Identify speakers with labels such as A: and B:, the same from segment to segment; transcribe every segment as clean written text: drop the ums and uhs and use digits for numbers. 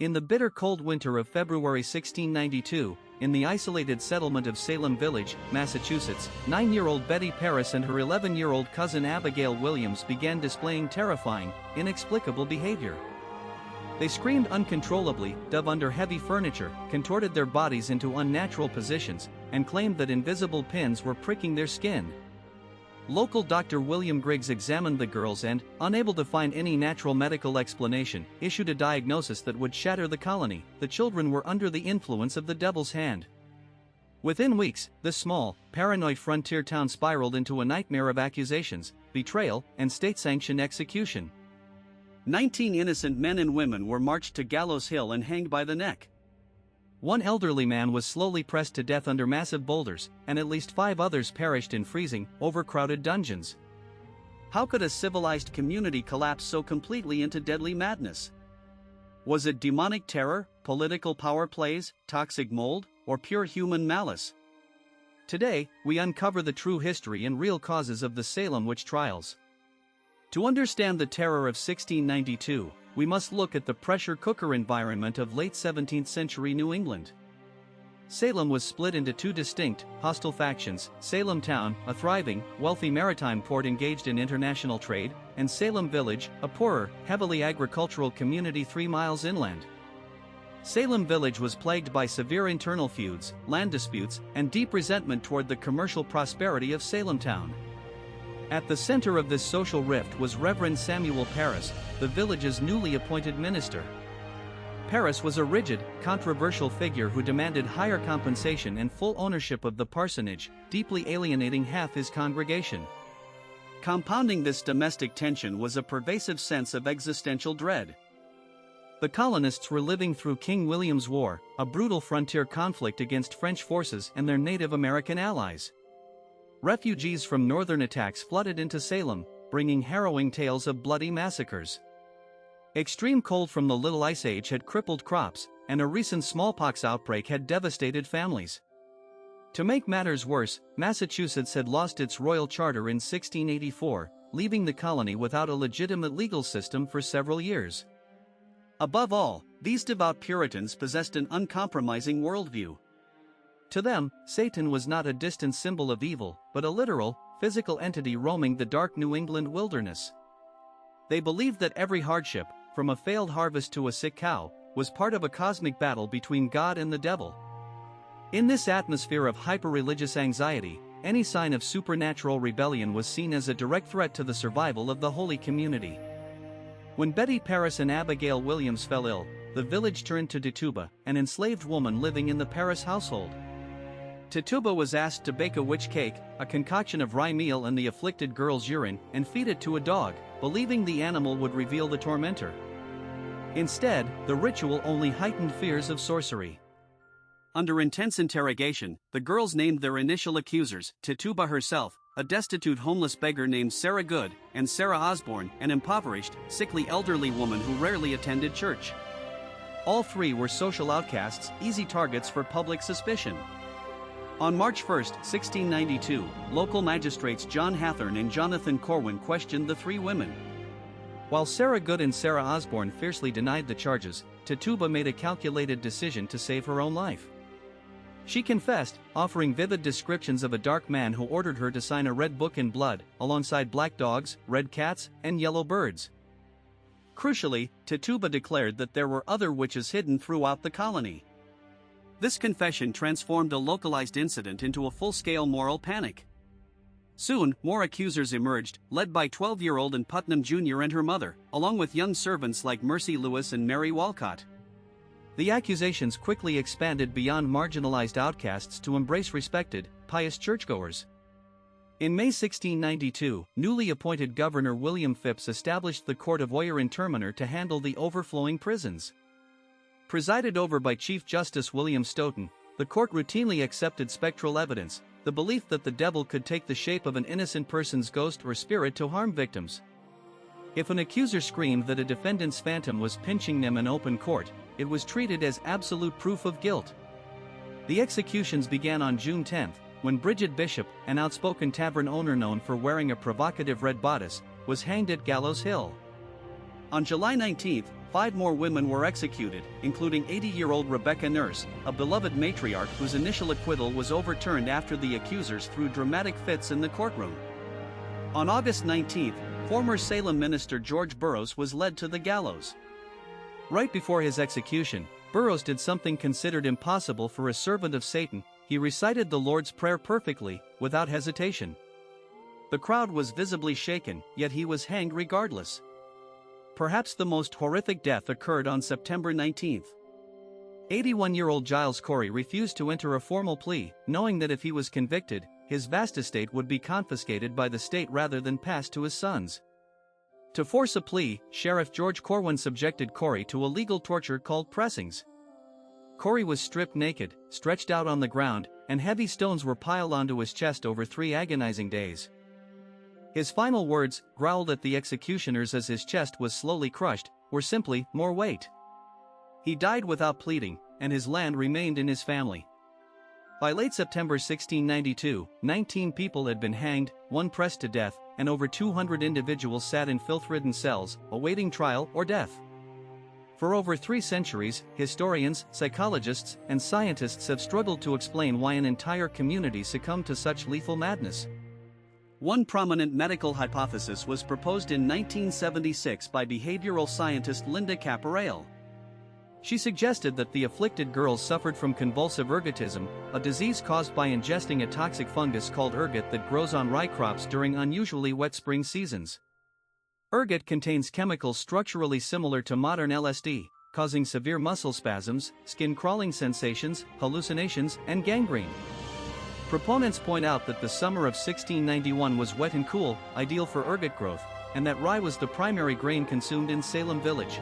A: In the bitter cold winter of February 1692, in the isolated settlement of Salem Village, Massachusetts, 9-year-old Betty Paris and her 11-year-old cousin Abigail Williams began displaying terrifying, inexplicable behavior. They screamed uncontrollably, dove under heavy furniture, contorted their bodies into unnatural positions, and claimed that invisible pins were pricking their skin. Local Dr. William Griggs examined the girls and, unable to find any natural medical explanation, issued a diagnosis that would shatter the colony: the children were under the influence of the devil's hand. Within weeks, this small, paranoid frontier town spiraled into a nightmare of accusations, betrayal, and state-sanctioned execution. 19 innocent men and women were marched to Gallows Hill and hanged by the neck. One elderly man was slowly pressed to death under massive boulders, and at least 5 others perished in freezing, overcrowded dungeons. How could a civilized community collapse so completely into deadly madness? Was it demonic terror, political power plays, toxic mold, or pure human malice? Today, we uncover the true history and real causes of the Salem Witch Trials. To understand the terror of 1692, we must look at the pressure cooker environment of late 17th century New England. Salem was split into 2 distinct, hostile factions: Salem Town, a thriving, wealthy maritime port engaged in international trade, and Salem Village, a poorer, heavily agricultural community 3 miles inland. Salem Village was plagued by severe internal feuds, land disputes, and deep resentment toward the commercial prosperity of Salem Town. At the center of this social rift was Reverend Samuel Parris, the village's newly appointed minister. Parris was a rigid, controversial figure who demanded higher compensation and full ownership of the parsonage, deeply alienating half his congregation. Compounding this domestic tension was a pervasive sense of existential dread. The colonists were living through King William's War, a brutal frontier conflict against French forces and their Native American allies. Refugees from northern attacks flooded into Salem, bringing harrowing tales of bloody massacres. Extreme cold from the Little Ice Age had crippled crops, and a recent smallpox outbreak had devastated families. To make matters worse, Massachusetts had lost its royal charter in 1684, leaving the colony without a legitimate legal system for several years. Above all, these devout Puritans possessed an uncompromising worldview. To them, Satan was not a distant symbol of evil, but a literal, physical entity roaming the dark New England wilderness. They believed that every hardship, from a failed harvest to a sick cow, was part of a cosmic battle between God and the devil. In this atmosphere of hyper-religious anxiety, any sign of supernatural rebellion was seen as a direct threat to the survival of the holy community. When Betty Paris and Abigail Williams fell ill, the village turned to Tituba, an enslaved woman living in the Paris household. Tituba was asked to bake a witch cake, a concoction of rye meal and the afflicted girl's urine, and feed it to a dog, believing the animal would reveal the tormentor. Instead, the ritual only heightened fears of sorcery. Under intense interrogation, the girls named their initial accusers: Tituba herself, a destitute homeless beggar named Sarah Good, and Sarah Osborne, an impoverished, sickly elderly woman who rarely attended church. All 3 were social outcasts, easy targets for public suspicion. On March 1, 1692, local magistrates John Hathorne and Jonathan Corwin questioned the 3 women. While Sarah Good and Sarah Osborne fiercely denied the charges, Tituba made a calculated decision to save her own life. She confessed, offering vivid descriptions of a dark man who ordered her to sign a red book in blood, alongside black dogs, red cats, and yellow birds. Crucially, Tituba declared that there were other witches hidden throughout the colony. This confession transformed a localized incident into a full-scale moral panic. Soon, more accusers emerged, led by 12-year-old Ann Putnam Jr. and her mother, along with young servants like Mercy Lewis and Mary Walcott. The accusations quickly expanded beyond marginalized outcasts to embrace respected, pious churchgoers. In May 1692, newly appointed Governor William Phipps established the Court of Oyer Interminer to handle the overflowing prisons. Presided over by Chief Justice William Stoughton, the court routinely accepted spectral evidence, the belief that the devil could take the shape of an innocent person's ghost or spirit to harm victims. If an accuser screamed that a defendant's phantom was pinching them in open court, it was treated as absolute proof of guilt. The executions began on June 10, when Bridget Bishop, an outspoken tavern owner known for wearing a provocative red bodice, was hanged at Gallows Hill. On July 19, 5 more women were executed, including 80-year-old Rebecca Nurse, a beloved matriarch whose initial acquittal was overturned after the accusers threw dramatic fits in the courtroom. On August 19, former Salem minister George Burroughs was led to the gallows. Right before his execution, Burroughs did something considered impossible for a servant of Satan. He recited the Lord's Prayer perfectly, without hesitation. The crowd was visibly shaken, yet he was hanged regardless. Perhaps the most horrific death occurred on September 19. 81-year-old Giles Corey refused to enter a formal plea, knowing that if he was convicted, his vast estate would be confiscated by the state rather than passed to his sons. To force a plea, Sheriff George Corwin subjected Corey to a legal torture called pressings. Corey was stripped naked, stretched out on the ground, and heavy stones were piled onto his chest over 3 agonizing days. His final words, growled at the executioners as his chest was slowly crushed, were simply, "More weight." He died without pleading, and his land remained in his family. By late September 1692, 19 people had been hanged, 1 pressed to death, and over 200 individuals sat in filth-ridden cells, awaiting trial or death. For over 3 centuries, historians, psychologists, and scientists have struggled to explain why an entire community succumbed to such lethal madness. One prominent medical hypothesis was proposed in 1976 by behavioral scientist Linda Caporael. She suggested that the afflicted girls suffered from convulsive ergotism, a disease caused by ingesting a toxic fungus called ergot that grows on rye crops during unusually wet spring seasons. Ergot contains chemicals structurally similar to modern LSD, causing severe muscle spasms, skin-crawling sensations, hallucinations, and gangrene. Proponents point out that the summer of 1691 was wet and cool, ideal for ergot growth, and that rye was the primary grain consumed in Salem Village.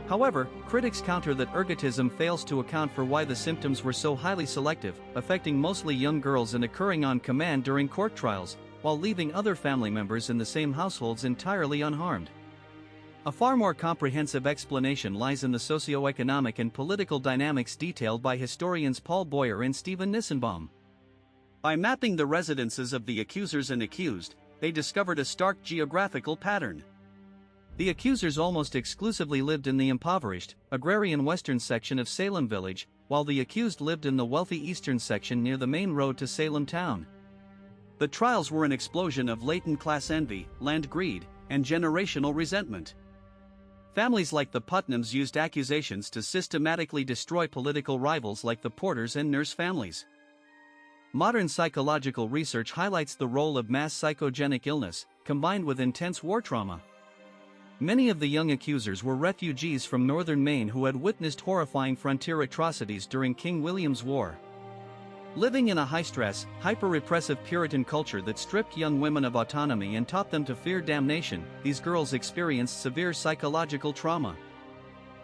A: However, critics counter that ergotism fails to account for why the symptoms were so highly selective, affecting mostly young girls and occurring on command during court trials, while leaving other family members in the same households entirely unharmed. A far more comprehensive explanation lies in the socio-economic and political dynamics detailed by historians Paul Boyer and Stephen Nissenbaum. By mapping the residences of the accusers and accused, they discovered a stark geographical pattern. The accusers almost exclusively lived in the impoverished, agrarian western section of Salem Village, while the accused lived in the wealthy eastern section near the main road to Salem town. The trials were an explosion of latent class envy, land greed, and generational resentment. Families like the Putnams used accusations to systematically destroy political rivals like the Porters and Nurse families. Modern psychological research highlights the role of mass psychogenic illness, combined with intense war trauma. Many of the young accusers were refugees from northern Maine who had witnessed horrifying frontier atrocities during King William's War. Living in a high-stress, hyper-repressive Puritan culture that stripped young women of autonomy and taught them to fear damnation, these girls experienced severe psychological trauma.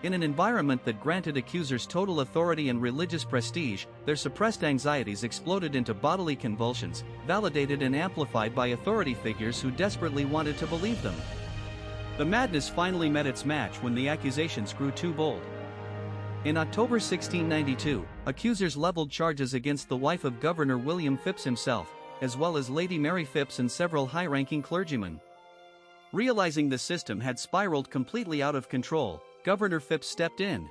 A: In an environment that granted accusers total authority and religious prestige, their suppressed anxieties exploded into bodily convulsions, validated and amplified by authority figures who desperately wanted to believe them. The madness finally met its match when the accusations grew too bold. In October 1692, accusers leveled charges against the wife of Governor William Phips himself, as well as Lady Mary Phips and several high-ranking clergymen. Realizing the system had spiraled completely out of control, Governor Phips stepped in.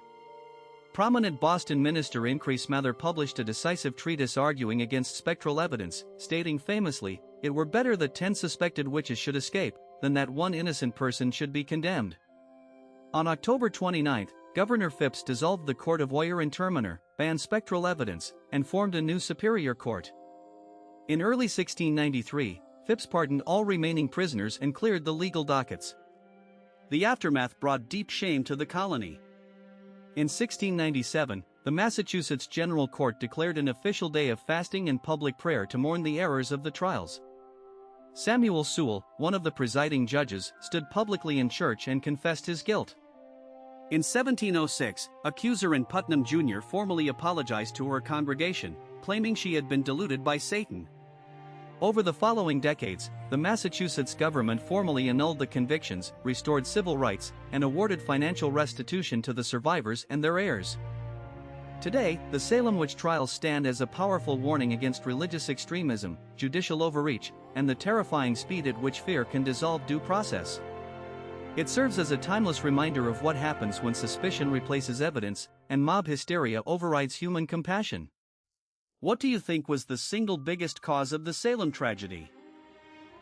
A: Prominent Boston minister Increase Mather published a decisive treatise arguing against spectral evidence, stating famously, "It were better that 10 suspected witches should escape, than that one innocent person should be condemned." On October 29, Governor Phips dissolved the Court of Oyer and Terminer, banned spectral evidence, and formed a new superior court. In early 1693, Phips pardoned all remaining prisoners and cleared the legal dockets. The aftermath brought deep shame to the colony. In 1697, the Massachusetts General Court declared an official day of fasting and public prayer to mourn the errors of the trials. Samuel Sewall, one of the presiding judges, stood publicly in church and confessed his guilt. In 1706, accuser Ann Putnam Jr. formally apologized to her congregation, claiming she had been deluded by Satan. Over the following decades, the Massachusetts government formally annulled the convictions, restored civil rights, and awarded financial restitution to the survivors and their heirs. Today, the Salem Witch Trials stand as a powerful warning against religious extremism, judicial overreach, and the terrifying speed at which fear can dissolve due process. It serves as a timeless reminder of what happens when suspicion replaces evidence, and mob hysteria overrides human compassion.
B: What do you think was the single biggest cause of the Salem tragedy?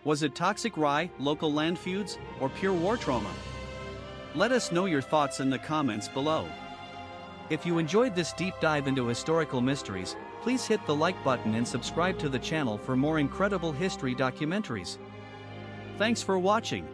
B: Was it toxic rye, local land feuds, or pure war trauma? Let us know your thoughts in the comments below.
A: If you enjoyed this deep dive into historical mysteries, please hit the like button and subscribe to the channel for more incredible history documentaries.
B: Thanks for watching.